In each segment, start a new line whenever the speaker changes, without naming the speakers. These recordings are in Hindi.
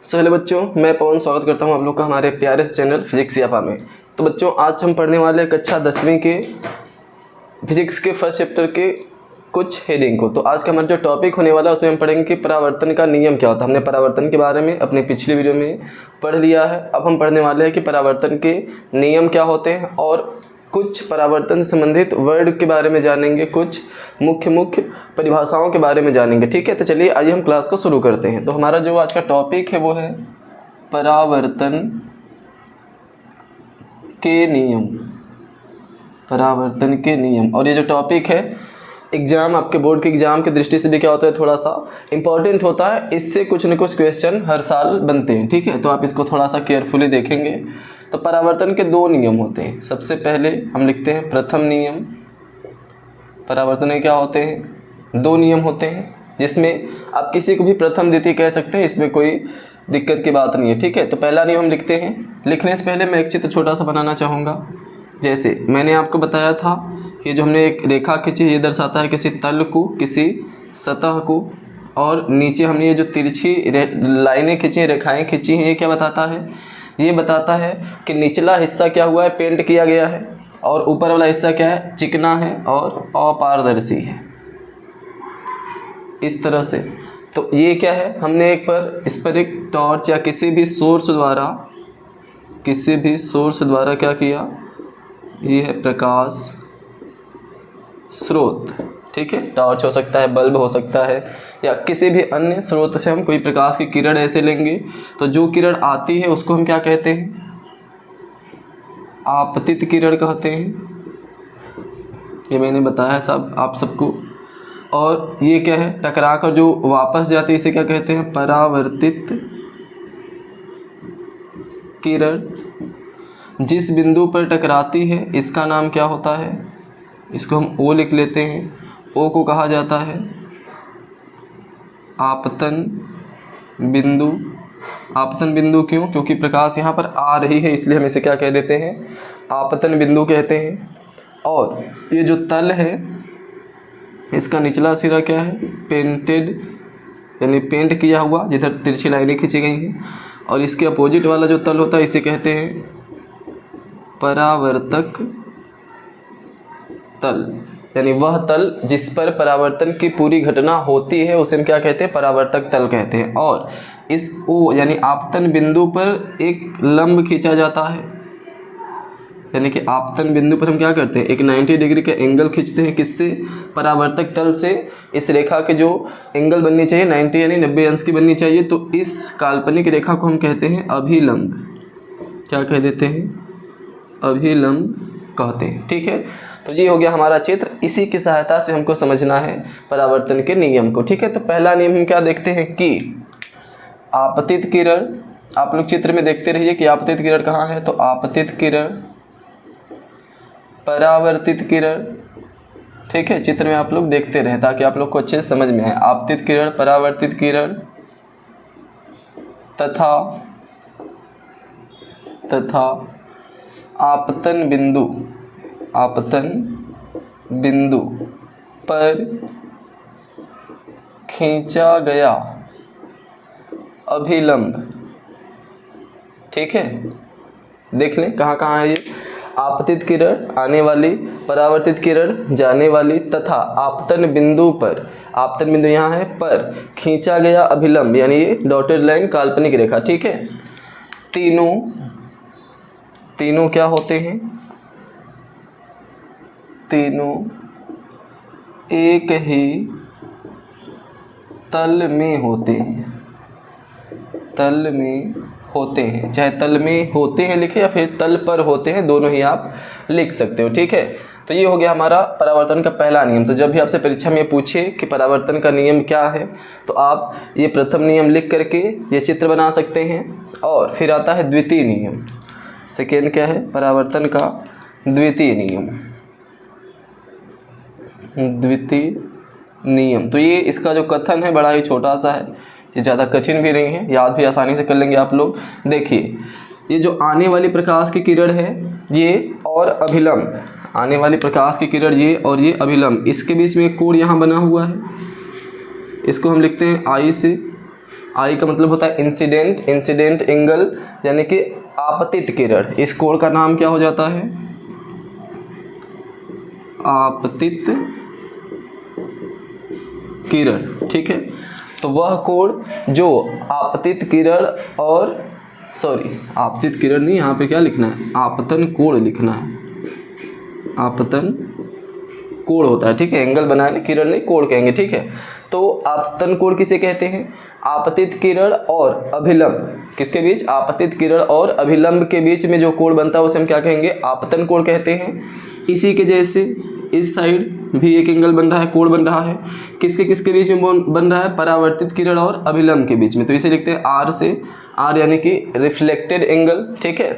पहले बच्चों, मैं पवन स्वागत करता हूं आप लोग का हमारे प्यारे से चैनल फिजिक्स यापा में। तो बच्चों, आज हम पढ़ने वाले कक्षा 10वीं के फिजिक्स के फर्स्ट चैप्टर के कुछ हेडिंग को। तो आज का हमारा जो टॉपिक होने वाला है उसमें हम पढ़ेंगे कि परावर्तन का नियम क्या होता है। हमने परावर्तन के बारे में अपनी पिछली वीडियो में पढ़ लिया है। अब हम पढ़ने वाले हैं कि परावर्तन के नियम क्या होते हैं और कुछ परावर्तन से संबंधित वर्ड के बारे में जानेंगे, कुछ मुख्य परिभाषाओं के बारे में जानेंगे। ठीक है, तो चलिए आइए हम क्लास को शुरू करते हैं। तो हमारा जो आज का टॉपिक है वो है परावर्तन के नियम। परावर्तन के नियम। और ये जो टॉपिक है एग्जाम, आपके बोर्ड के एग्जाम की दृष्टि से भी क्या होता है, थोड़ा सा इंपॉर्टेंट होता है। इससे कुछ न कुछ क्वेश्चन हर साल बनते हैं। ठीक है, तो आप इसको थोड़ा सा केयरफुली देखेंगे। तो परावर्तन के दो नियम होते हैं। सबसे पहले हम लिखते हैं प्रथम नियम। परावर्तन के क्या होते हैं, दो नियम होते हैं, जिसमें आप किसी को भी प्रथम द्वितीय कह सकते हैं, इसमें कोई दिक्कत की बात नहीं है। ठीक है, तो पहला नियम हम लिखते हैं। लिखने से पहले मैं एक चित्र छोटा सा बनाना चाहूँगा। जैसे मैंने आपको बताया था कि जो हमने एक रेखा खींची, ये दर्शाता है किसी तल को, किसी सतह को, और नीचे हमने ये जो तिरछी लाइनें खींची, रेखाएं खींची हैं, ये क्या बताता है, ये बताता है कि निचला हिस्सा क्या हुआ है, पेंट किया गया है, और ऊपर वाला हिस्सा क्या है, चिकना है और अपारदर्शी है, इस तरह से। तो ये क्या है, हमने इस पर एक टॉर्च या किसी भी सोर्स द्वारा क्या किया, ये है प्रकाश स्रोत। ठीक है, टॉर्च हो सकता है, बल्ब हो सकता है, या किसी भी अन्य स्रोत से हम कोई प्रकाश की किरण ऐसे लेंगे तो जो किरण आती है उसको हम क्या कहते हैं, आपतित किरण कहते हैं। ये मैंने बताया सब आप सबको। और ये क्या है, टकरा कर जो वापस जाती है इसे क्या कहते हैं, परावर्तित किरण। जिस बिंदु पर टकराती है इसका नाम क्या होता है, इसको हम ओ लिख लेते हैं। ओ को कहा जाता है आपतन बिंदु। आपतन बिंदु क्यों, क्योंकि प्रकाश यहाँ पर आ रही है, इसलिए हम इसे क्या कह देते हैं, आपतन बिंदु कहते हैं। और ये जो तल है इसका निचला सिरा क्या है, पेंटेड, यानी पेंट किया हुआ, जिधर तिरछी लाइनें खींची गई हैं। और इसके अपोजिट वाला जो तल होता है इसे कहते हैं परावर्तक तल, यानी वह तल जिस पर परावर्तन की पूरी घटना होती है उसे हम क्या कहते हैं, परावर्तक तल कहते हैं। और इस ओ यानी आपतन बिंदु पर एक लंब खींचा जाता है, यानी कि आपतन बिंदु पर हम क्या करते हैं, एक 90 डिग्री का एंगल खींचते हैं। किससे, परावर्तक तल से। इस रेखा के जो एंगल बननी चाहिए 90 यानी 90 अंश की बननी चाहिए। तो इस काल्पनिक रेखा को हम कहते हैं अभिलंब। क्या कह देते हैं, अभिलंब कहते हैं। ठीक है, तो ये हो गया हमारा चित्र। इसी की सहायता से हमको समझना है परावर्तन के नियम को। ठीक है, तो पहला नियम हम क्या देखते हैं कि आपतित किरण। आप लोग चित्र में देखते रहिए कि आपतित किरण कहाँ है। तो आपतित किरण, परावर्तित किरण। ठीक है, चित्र में आप लोग देखते रहें ताकि आप लोग को अच्छे से समझ में आए। आपतित किरण, परावर्तित किरण तथा आपतन बिंदु पर खींचा गया अभिलंब। ठीक है, देख लें कहाँ कहाँ है ये, आपतित किरण आने वाली, परावर्तित किरण जाने वाली, तथा आपतन बिंदु पर, आपतन बिंदु यहाँ है, पर खींचा गया अभिलंब, यानी ये डॉटेड लाइन काल्पनिक रेखा। ठीक है, तीनों क्या होते हैं, तीनों एक ही तल में होते हैं। चाहे तल में होते हैं लिखे या फिर तल पर होते हैं, दोनों ही आप लिख सकते हो। ठीक है, तो ये हो गया हमारा परावर्तन का पहला नियम। तो जब भी आपसे परीक्षा में पूछे कि परावर्तन का नियम क्या है तो आप ये प्रथम नियम लिख करके ये चित्र बना सकते हैं। और फिर आता है द्वितीय नियम। सेकेंड क्या है, परावर्तन का द्वितीय नियम। तो ये इसका जो कथन है बड़ा ही छोटा सा है, ये ज़्यादा कठिन भी नहीं है, याद भी आसानी से कर लेंगे आप लोग। देखिए, ये जो आने वाली प्रकाश की किरण है ये और अभिलंब, आने वाली प्रकाश की किरण ये और ये अभिलंब, इसके बीच में एक कोण यहाँ बना हुआ है, इसको हम लिखते हैं आई से। आई का मतलब होता है इंसिडेंट, इंसिडेंट एंगल यानी कि आपतित किरण। इस कोण का नाम क्या हो जाता है? आपतित किरण। ठीक है, तो वह कोण जो आपतित किरण और आपतित किरण नहीं, यहाँ पे क्या लिखना है? आपतन कोण लिखना है। आपतन कोण होता है, ठीक है, एंगल बनाने, किरण नहीं कोण कहेंगे, ठीक है। तो आपतन कोण किसे कहते हैं? आपतित किरण और अभिलंब किसके बीच? आपतित किरण और अभिलंब के बीच में जो कोण बनता है उसे हम क्या कहेंगे? आपतन कोण कहते हैं। इसी के जैसे इस साइड भी एक एंगल बन रहा है, कोण बन रहा है। किसके किसके बीच में बन रहा है? परावर्तित किरण और अभिलंब के बीच में। तो इसे लिखते हैं आर से, आर यानी कि रिफ्लेक्टेड एंगल, ठीक है।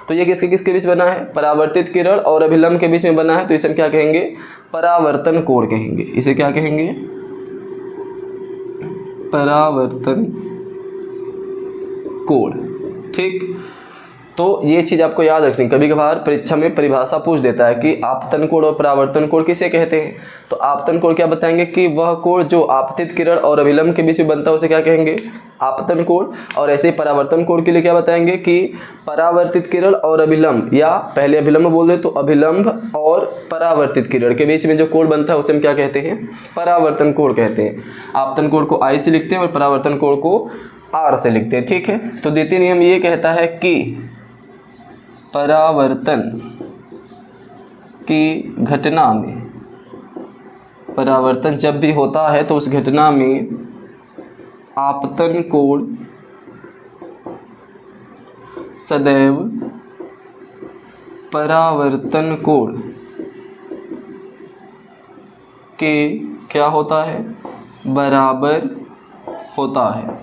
तो ये किसके किसके बीच बना है? परावर्तित किरण और अभिलंब के बीच में बना है, तो इसे हम क्या कहेंगे? परावर्तन कोण कहेंगे। इसे क्या कहेंगे? परावर्तन कोण, ठीक। तो ये चीज़ आपको याद रखनी, कभी कभार परीक्षा में परिभाषा पूछ देता है कि आपतन कोण और परावर्तन कोण किसे कहते हैं। तो आपतन कोण क्या बताएंगे कि वह कोण जो आपतित किरण और अभिलंब के बीच में बनता है उसे क्या कहेंगे? आपतन कोण। और ऐसे ही परावर्तन कोण के लिए क्या बताएंगे कि परावर्तित किरण और अभिलंब, या पहले अभिलंब बोल दे तो अभिलंब और परावर्तित किरण के बीच में जो कोण बनता है उसे हम क्या कहते हैं? परावर्तन कोण कहते हैं। आपतन कोण को आई से लिखते हैं और परावर्तन कोण को आर से लिखते हैं, ठीक है। तो द्वितीय नियम ये कहता है कि परावर्तन की घटना में, परावर्तन जब भी होता है तो उस घटना में आपतन कोण सदैव परावर्तन कोण के क्या होता है? बराबर होता है,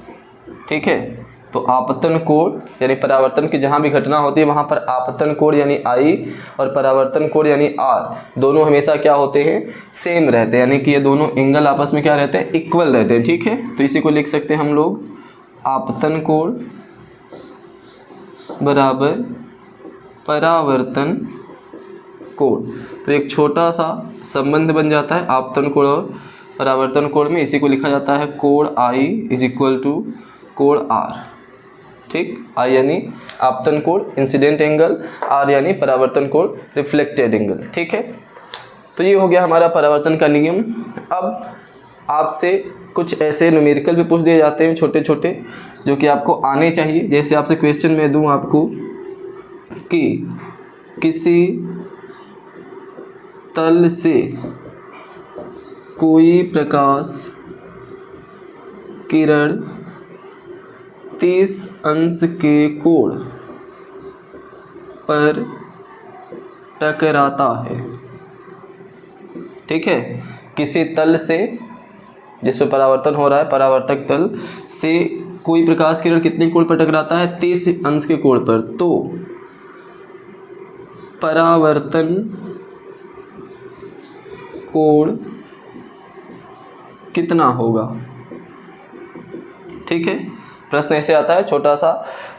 ठीक है। तो आपतन कोण यानी परावर्तन की जहाँ भी घटना होती है वहाँ पर आपतन कोण यानी आई और परावर्तन कोण यानी आर दोनों हमेशा क्या होते हैं? सेम रहते हैं, यानी कि ये दोनों एंगल आपस में क्या रहते हैं? इक्वल रहते हैं, ठीक है। तो इसी को लिख सकते हैं हम लोग आपतन कोण बराबर परावर्तन कोण। तो एक छोटा सा संबंध बन जाता है आपतन कोण और परावर्तन कोण में। इसी को लिखा जाता है कोण आई इज इक्वल टू कोण आर, ठीक। आई यानी आपतन कोण इंसिडेंट एंगल, आर यानी परावर्तन कोण रिफ्लेक्टेड एंगल, ठीक है। तो ये हो गया हमारा परावर्तन का नियम। अब आपसे कुछ ऐसे न्यूमेरिकल भी पूछ दिए जाते हैं छोटे छोटे, जो कि आपको आने चाहिए। जैसे आपसे क्वेश्चन में दूं आपको कि किसी तल से कोई प्रकाश किरण 30 अंश के कोण पर टकराता है, ठीक है। किसी तल से जिस पर परावर्तन हो रहा है, परावर्तक तल से कोई प्रकाश किरण कितने कोण पर टकराता है? 30 अंश के कोण पर। तो परावर्तन कोण कितना होगा, ठीक है। प्रश्न ऐसे आता है, छोटा सा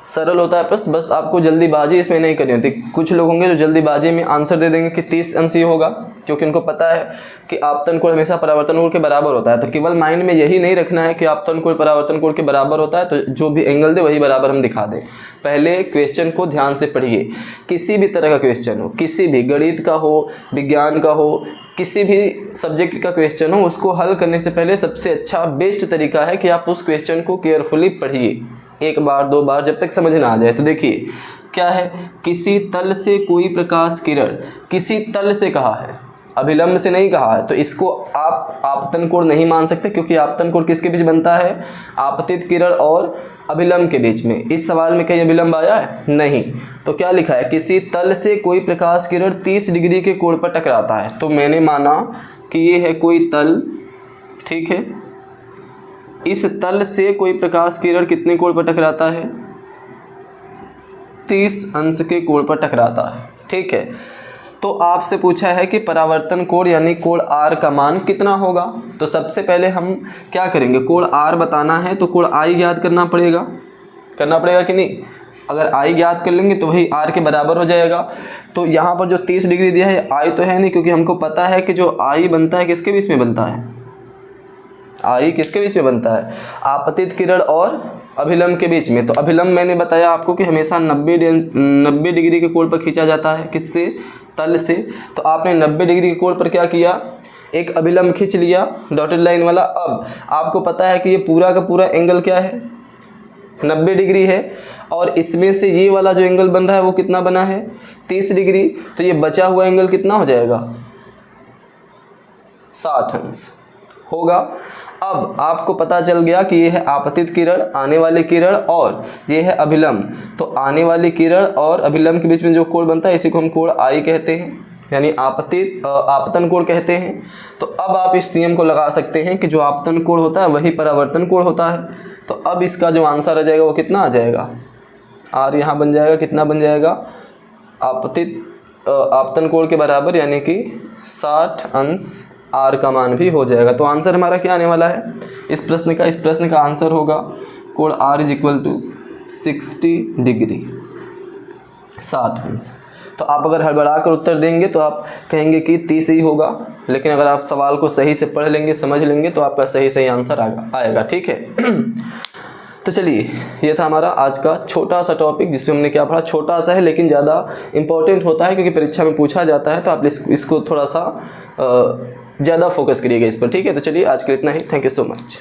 सरल होता है प्रश्न, बस आपको जल्दीबाजी इसमें नहीं करनी होती। कुछ लोग होंगे जो जल्दीबाजी में आंसर दे देंगे कि 30 अंश ही होगा, क्योंकि उनको पता है कि आपतन कोण हमेशा परावर्तन कोण के बराबर होता है। तो केवल माइंड में यही नहीं रखना है कि आपतन कोण परावर्तन कोण के बराबर होता है, तो जो भी एंगल दे वही बराबर हम दिखा दें। पहले क्वेश्चन को ध्यान से पढ़िए। किसी भी तरह का क्वेश्चन हो, किसी भी गणित का हो, विज्ञान का हो, किसी भी सब्जेक्ट का क्वेश्चन हो, उसको हल करने से पहले सबसे अच्छा बेस्ट तरीका है कि आप उस क्वेश्चन को केयरफुली पढ़िए, एक बार दो बार, जब तक समझ ना आ जाए। तो देखिए क्या है, किसी तल से कोई प्रकाश किरण, किसी तल से कहा है, अभिलंब से नहीं कहा है, तो इसको आप आपतन कोण नहीं मान सकते, क्योंकि आपतन कोण किसके बीच बनता है? आपतित किरण और अभिलंब के बीच में। इस सवाल में कहीं अभिलंब आया है? नहीं। तो क्या लिखा है? किसी तल से कोई प्रकाश किरण 30 डिग्री के कोण पर टकराता है। तो मैंने माना कि ये है कोई तल, ठीक है। इस तल से कोई प्रकाश किरण कितने कोण पर टकराता है? 30 अंश के कोण पर टकराता है, ठीक है। तो आपसे पूछा है कि परावर्तन कोण यानी कोण आर का मान कितना होगा। तो सबसे पहले हम क्या करेंगे, कोण आर बताना है तो कोण आई ज्ञात करना पड़ेगा कि नहीं? अगर आई ज्ञात कर लेंगे तो वही आर के बराबर हो जाएगा। तो यहाँ पर जो 30 डिग्री दिया है आई तो है नहीं, क्योंकि हमको पता है कि जो आई बनता है किसके बीच में बनता है? आई किसके बीच में बनता है? आपतित किरण और अभिलंब के बीच में। तो अभिलंब मैंने बताया आपको कि हमेशा 90 डिग्री के कोण पर खींचा जाता है। किससे? तल से। तो आपने 90 डिग्री के कोण पर क्या किया? एक अभिलंब खींच लिया डॉटेड लाइन वाला। अब आपको पता है कि ये पूरा का पूरा एंगल क्या है? 90 डिग्री है, और इसमें से ये वाला जो एंगल बन रहा है वो कितना बना है? 30 डिग्री। तो ये बचा हुआ एंगल कितना हो जाएगा? 60 अंश होगा। अब आपको पता चल गया कि ये है आपतित किरण, आने वाली किरण, और ये है अभिलंब। तो आने वाली किरण और अभिलंब के बीच में जो कोण बनता है इसी को हम कोण आई कहते हैं, यानी आपतन कोण कहते हैं। तो अब आप इस नियम को लगा सकते हैं कि जो आपतन कोण होता है वही परावर्तन कोण होता है। तो अब इसका जो आंसर आ जाएगा वो कितना आ जाएगा? आर यहाँ बन जाएगा, कितना बन जाएगा? आपतन कोण के बराबर, यानी कि 60 अंश आर का मान भी हो जाएगा। तो आंसर हमारा क्या आने वाला है इस प्रश्न का आंसर होगा कोण R is equal to 60 degree, 60 अंश। तो आप अगर हड़बड़ा कर उत्तर देंगे तो आप कहेंगे कि 30 ही होगा, लेकिन अगर आप सवाल को सही से पढ़ लेंगे, समझ लेंगे, तो आपका सही आंसर आएगा। ठीक है। तो चलिए, ये था हमारा आज का छोटा सा टॉपिक जिसमें हमने क्या पढ़ा। छोटा सा है लेकिन ज़्यादा इंपॉर्टेंट होता है, क्योंकि परीक्षा में पूछा जाता है। तो आप इसको थोड़ा सा ज़्यादा फोकस करिएगा इस पर। ठीक है। तो चलिए, आज के लिए इतना ही। Thank you so much.